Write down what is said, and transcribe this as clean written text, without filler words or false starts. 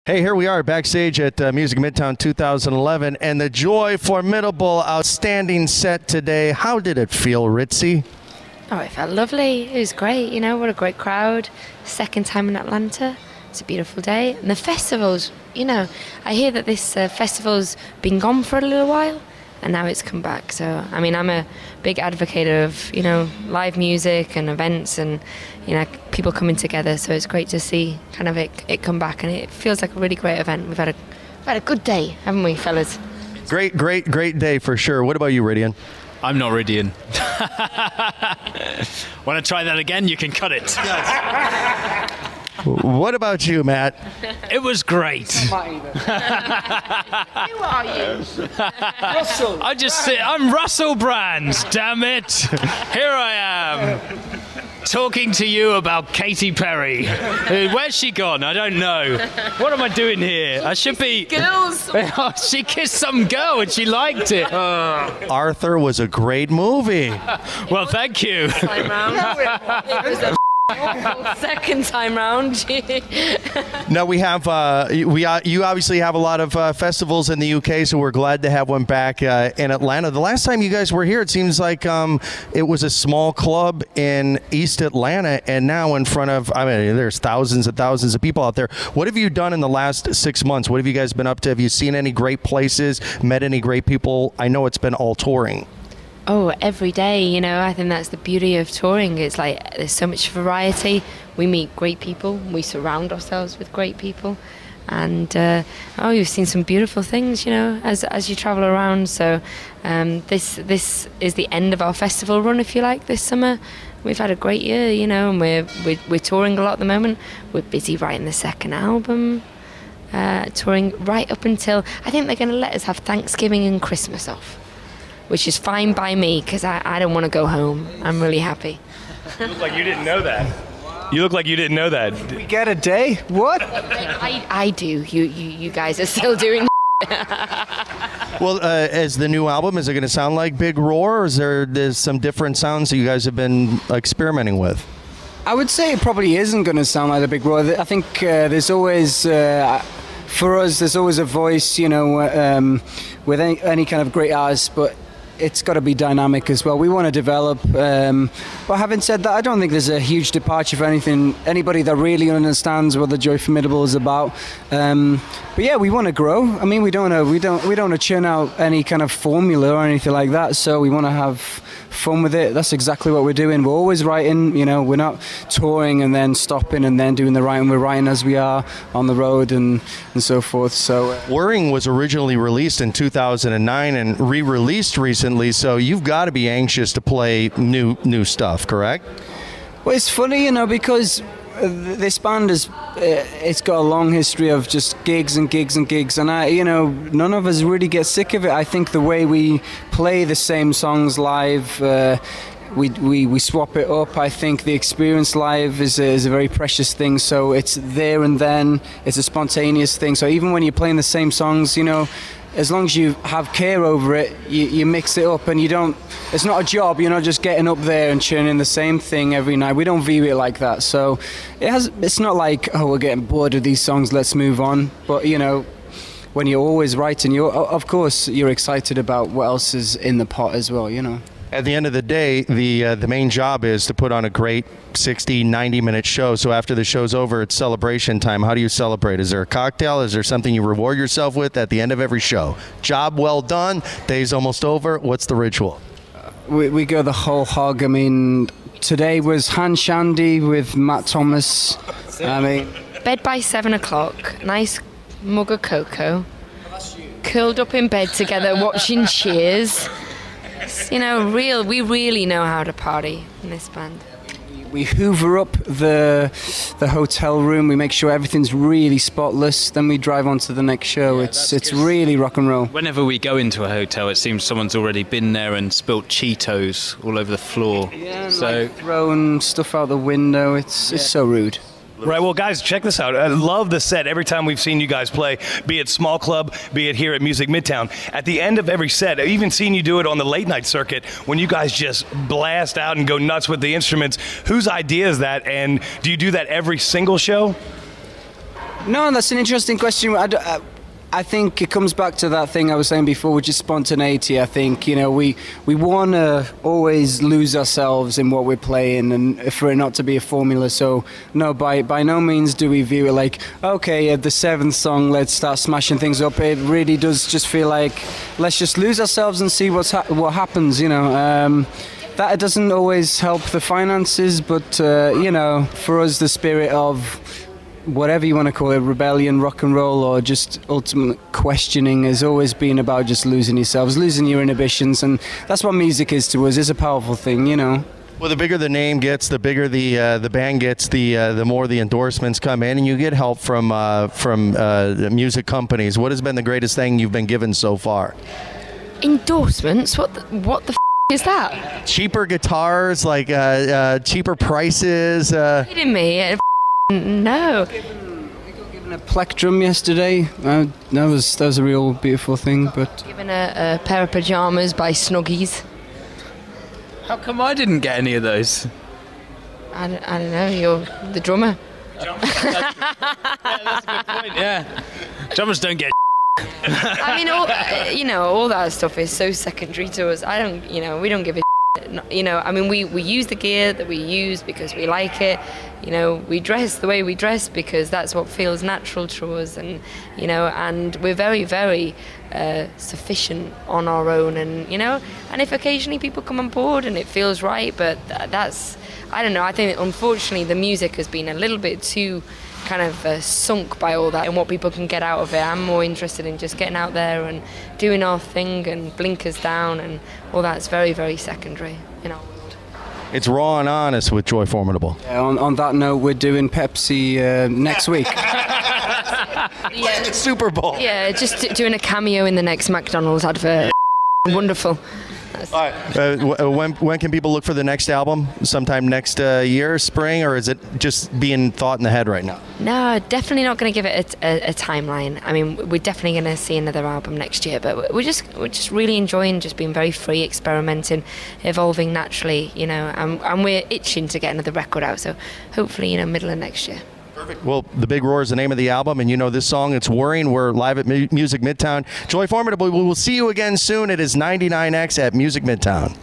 Hey, here we are backstage at Music Midtown 2011, and the Joy Formidable outstanding set today. How did it feel, Ritzy? Oh, it felt lovely. It was great. You know, what a great crowd. Second time in Atlanta. It's a beautiful day. And the festivals, you know, I hear that this festival's been gone for a little while, and now it's come back. So, I mean, I'm a big advocate of, you know, live music and events and, you know, people coming together. So it's great to see kind of it come back, and it feels like a really great event. We've had a good day, haven't we, fellas? Great day for sure. What about you, Ridian? I'm not Ridian. Want to try that again? You can cut it. What about you, Matt? It was great. Who are you? Russell. I'm Russell Brands, damn it. Here I am. Talking to you about Katy Perry. Where's she gone? I don't know. What am I doing here? I should be... Girls. Oh, she kissed some girl and she liked it. Arthur was a great movie. Well, thank you. Time round. It was a second time round. No, we have you obviously have a lot of festivals in the UK, so we're glad to have one back in Atlanta. The last time you guys were here, it seems like it was a small club in East Atlanta, and now in front of, I mean, there's thousands and thousands of people out there. What have you done in the last 6 months? What have you guys been up to? Have you seen any great places, met any great people? I know it's been all touring. Oh, every day, you know, I think that's the beauty of touring. It's like there's so much variety. We meet great people. We surround ourselves with great people. And, you've seen some beautiful things, you know, as you travel around. So this is the end of our festival run, if you like, this summer. We've had a great year, you know, and we're touring a lot at the moment. We're busy writing the second album, touring right up until, I think they're going to let us have Thanksgiving and Christmas off, which is fine by me because I don't want to go home. I'm really happy. You look like you didn't know that. You look like you didn't know that. We get a day? What? I do. You guys are still doing. Well, as the new album, is it going to sound like Big Roar, or is there's some different sounds that you guys have been experimenting with? I would say it probably isn't going to sound like the Big Roar. I think there's always... for us, there's always a voice, you know, with any kind of great artist, but it's got to be dynamic as well. We want to develop, but having said that, I don't think there's a huge departure for anybody that really understands what the Joy Formidable is about. But yeah, we want to grow. I mean, we don't want to churn out any kind of formula or anything like that. So we want to have fun with it. That's exactly what we're doing. We're always writing. You know, we're not touring and then stopping and then doing the writing. We're writing as we are on the road and so forth. So Whirring was originally released in 2009 and re-released recently. So you've got to be anxious to play new stuff, correct? Well, it's funny, you know, because this band it's got a long history of just gigs and gigs and gigs, and none of us really get sick of it. I think the way we play the same songs live, we swap it up. I think the experience live is a very precious thing, so it's there and then. It's a spontaneous thing, so even when you're playing the same songs, you know, as long as you have care over it, you mix it up, and it's not a job. You're not just getting up there and churning the same thing every night. We don't view it like that. So it's not like, oh, we're getting bored of these songs, let's move on. But, you know, when you're always writing, of course you're excited about what else is in the pot as well, you know. At the end of the day, the main job is to put on a great 60, 90-minute show. So after the show's over, it's celebration time. How do you celebrate? Is there a cocktail? Is there something you reward yourself with at the end of every show? Job well done. Day's almost over. What's the ritual? We go the whole hog. I mean, today was hand shandy with Matt Thomas. I mean, Bed by 7 o'clock. Nice mug of cocoa. Curled up in bed together watching Cheers. You know, we really know how to party in this band. We hoover up the hotel room. We make sure everything's really spotless. Then we drive on to the next show. Yeah, it's really rock and roll. Whenever we go into a hotel, it seems someone's already been there and spilt Cheetos all over the floor. Yeah, so like throwing stuff out the window. It's so rude. Right, well, guys, check this out. I love the set every time we've seen you guys play, be it small club, be it here at Music Midtown. At the end of every set, I've even seen you do it on the late night circuit when you guys just blast out and go nuts with the instruments. Whose idea is that, and do you do that every single show? No, that's an interesting question. I think it comes back to that thing I was saying before, which is spontaneity. I think, you know, we want to always lose ourselves in what we're playing, and for it not to be a formula. So, no, by no means do we view it like, okay, at the 7th song, let's start smashing things up. It really does just feel like, let's just lose ourselves and see what happens, you know. That doesn't always help the finances, but, you know, for us, the spirit of whatever you want to call it, rebellion, rock and roll, or just ultimate questioning, has always been about just losing yourselves, losing your inhibitions, and that's what music is to us. It's a powerful thing, you know. Well, the bigger the name gets, the bigger the band gets, the more the endorsements come in, and you get help from the music companies. What has been the greatest thing you've been given so far? Endorsements? What the f*** is that? Cheaper guitars, like cheaper prices. Kidding me? No. We got given a plectrum yesterday. That was a real beautiful thing. But Given a pair of pajamas by Snuggies. How come I didn't get any of those? I don't know. You're the drummer. That's a good point. Yeah, drummers don't get. I mean, you know, all that stuff is so secondary to us. We don't give a. You know, I mean, we use the gear that we use because we like it. You know, we dress the way we dress because that's what feels natural to us, and you know, and we're very, very sufficient on our own, and you know, and if occasionally people come on board and it feels right, but that's, I don't know. I think unfortunately the music has been a little bit too kind of sunk by all that and what people can get out of it. I'm more interested in just getting out there and doing our thing, and blinkers down, and all that's very, very secondary in our world. It's raw and honest with Joy Formidable. yeah, on that note, we're doing Pepsi next week. Yeah, Super Bowl. yeah, just doing a cameo in the next McDonald's advert. Wonderful. All right. When can people look for the next album? Sometime next year, spring, or is it just being thought in the head right now? No, definitely not going to give it a timeline. I mean, we're definitely going to see another album next year, but we're just really enjoying just being very free, experimenting, evolving naturally, you know, and we're itching to get another record out, so hopefully, you know, middle of next year. Perfect. Well, The Big Roar is the name of the album, and you know this song, it's Worrying. We're live at Music Midtown. Joy Formidable, we will see you again soon. It is 99X at Music Midtown.